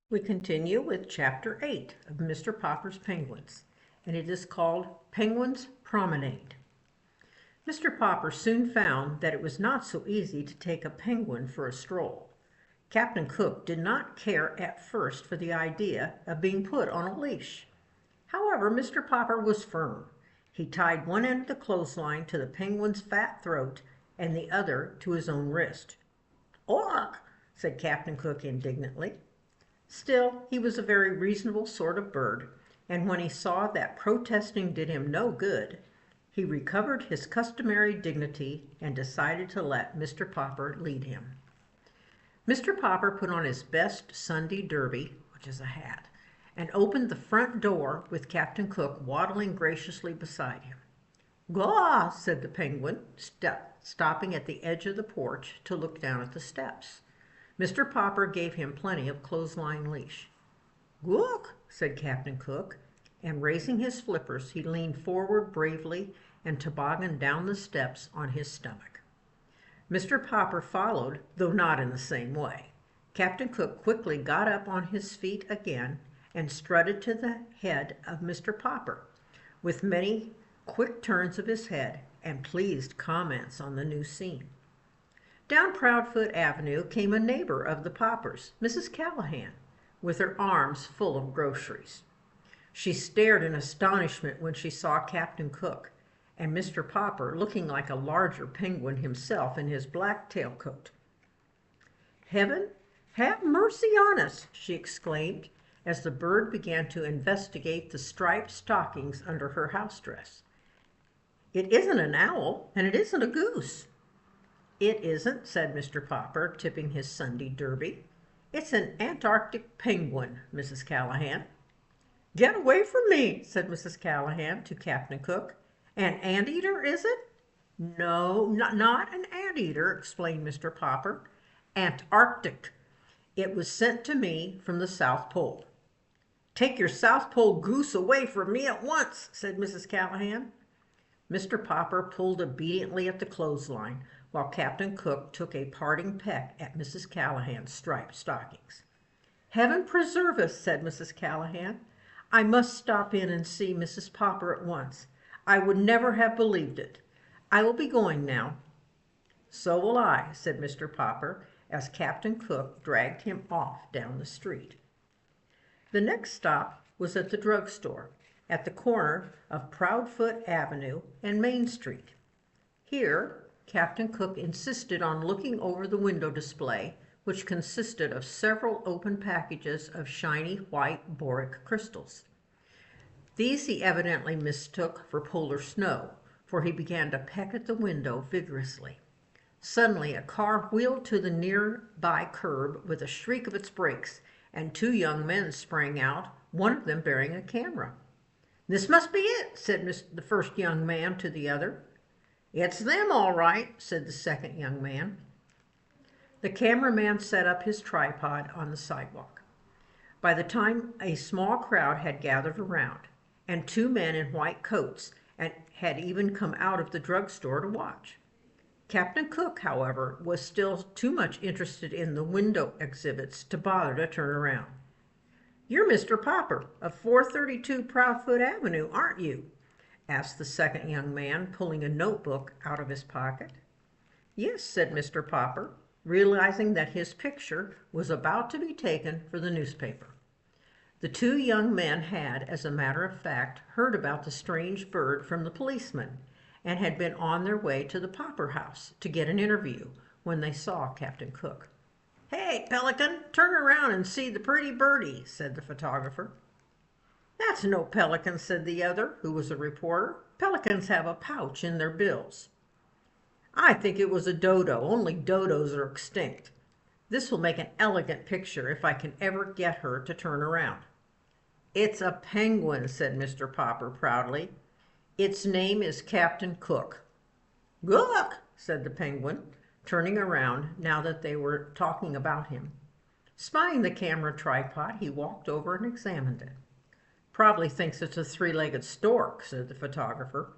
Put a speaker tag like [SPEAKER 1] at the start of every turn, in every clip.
[SPEAKER 1] We continue with Chapter 8 of Mr. Popper's Penguins, and it is called Penguin's Promenade. Mr. Popper soon found that it was not so easy to take a penguin for a stroll. Captain Cook did not care at first for the idea of being put on a leash. However, Mr. Popper was firm. He tied one end of the clothesline to the penguin's fat throat and the other to his own wrist. "Ork!" said Captain Cook indignantly. Still, he was a very reasonable sort of bird, and when he saw that protesting did him no good, he recovered his customary dignity and decided to let Mr. Popper lead him. Mr. Popper put on his best Sunday derby, which is a hat, and opened the front door with Captain Cook waddling graciously beside him. "Gaw!" said the penguin, stopping at the edge of the porch to look down at the steps. Mr. Popper gave him plenty of clothesline leash. "Gook!" said Captain Cook, and raising his flippers, he leaned forward bravely and tobogganed down the steps on his stomach. Mr. Popper followed, though not in the same way. Captain Cook quickly got up on his feet again and strutted to the head of Mr. Popper, with many quick turns of his head and pleased comments on the new scene. Down Proudfoot Avenue came a neighbor of the Poppers, Mrs. Callahan, with her arms full of groceries. She stared in astonishment when she saw Captain Cook and Mr. Popper looking like a larger penguin himself in his black tailcoat. "Heaven have mercy on us!" she exclaimed, as the bird began to investigate the striped stockings under her house dress. "It isn't an owl, and it isn't a goose." "It isn't," said Mr. Popper, tipping his Sunday derby. "It's an Antarctic penguin, Mrs. Callahan." "Get away from me," said Mrs. Callahan to Captain Cook. "An anteater, is it?" "No, not an anteater," explained Mr. Popper. "Antarctic. It was sent to me from the South Pole." "Take your South Pole goose away from me at once," said Mrs. Callahan. Mr. Popper pulled obediently at the clothesline, while Captain Cook took a parting peck at Mrs. Callahan's striped stockings. "Heaven preserve us," said Mrs. Callahan. "I must stop in and see Mrs. Popper at once. I would never have believed it. I will be going now." "So will I," said Mr. Popper, as Captain Cook dragged him off down the street. The next stop was at the drugstore, at the corner of Proudfoot Avenue and Main Street. Here Captain Cook insisted on looking over the window display, which consisted of several open packages of shiny white boric crystals. These he evidently mistook for polar snow, for he began to peck at the window vigorously. Suddenly a car wheeled to the near-by curb with a shriek of its brakes, and two young men sprang out, one of them bearing a camera. "This must be it," said the first young man to the other. "It's them, all right," said the second young man. The cameraman set up his tripod on the sidewalk. By the time a small crowd had gathered around, and two men in white coats had even come out of the drugstore to watch. Captain Cook, however, was still too much interested in the window exhibits to bother to turn around. "You're Mr. Popper of 432 Proudfoot Avenue, aren't you?" asked the second young man, pulling a notebook out of his pocket. "Yes," said Mr. Popper, realizing that his picture was about to be taken for the newspaper. The two young men had, as a matter of fact, heard about the strange bird from the policeman, and had been on their way to the Popper house to get an interview when they saw Captain Cook. "Hey, Pelican, turn around and see the pretty birdie," said the photographer. "That's no pelican," said the other, who was a reporter. "Pelicans have a pouch in their bills." "I think it was a dodo. Only dodos are extinct. This will make an elegant picture if I can ever get her to turn around." "It's a penguin," said Mr. Popper proudly. "Its name is Captain Cook." "Gook!" said the penguin, turning around now that they were talking about him. Spying the camera tripod, he walked over and examined it. "Probably thinks it's a three-legged stork," said the photographer.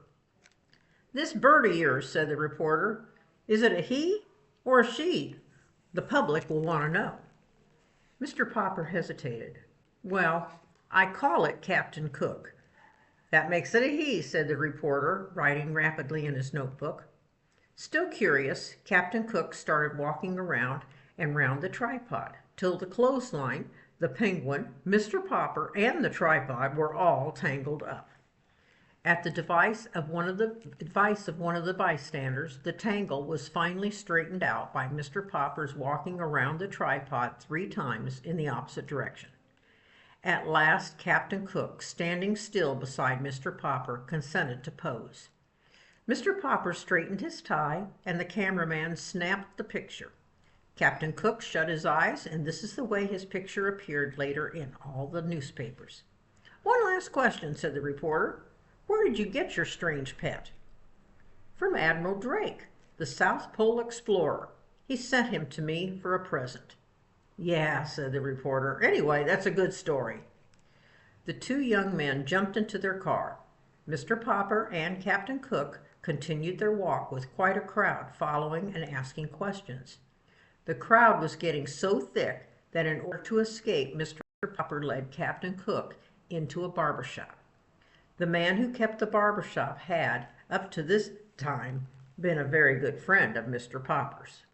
[SPEAKER 1] "This bird of yours," said the reporter, "is it a he or a she? The public will want to know." Mr. Popper hesitated. "Well, I call it Captain Cook." "That makes it a he," said the reporter, writing rapidly in his notebook. Still curious, Captain Cook started walking around and round the tripod, till the clothesline, the penguin, Mr. Popper, and the tripod were all tangled up. At the advice of one of the bystanders, the tangle was finally straightened out by Mr. Popper's walking around the tripod 3 times in the opposite direction. At last Captain Cook, standing still beside Mr. Popper, consented to pose. Mr. Popper straightened his tie, and the cameraman snapped the picture. Captain Cook shut his eyes, and this is the way his picture appeared later in all the newspapers. "One last question," said the reporter. "Where did you get your strange pet?" "From Admiral Drake, the South Pole explorer. He sent him to me for a present." "Yeah," said the reporter. "Anyway, that's a good story." The 2 young men jumped into their car. Mr. Popper and Captain Cook continued their walk with quite a crowd following and asking questions. The crowd was getting so thick that in order to escape, Mr. Popper led Captain Cook into a barber shop. The man who kept the barber shop had, up to this time, been a very good friend of Mr. Popper's.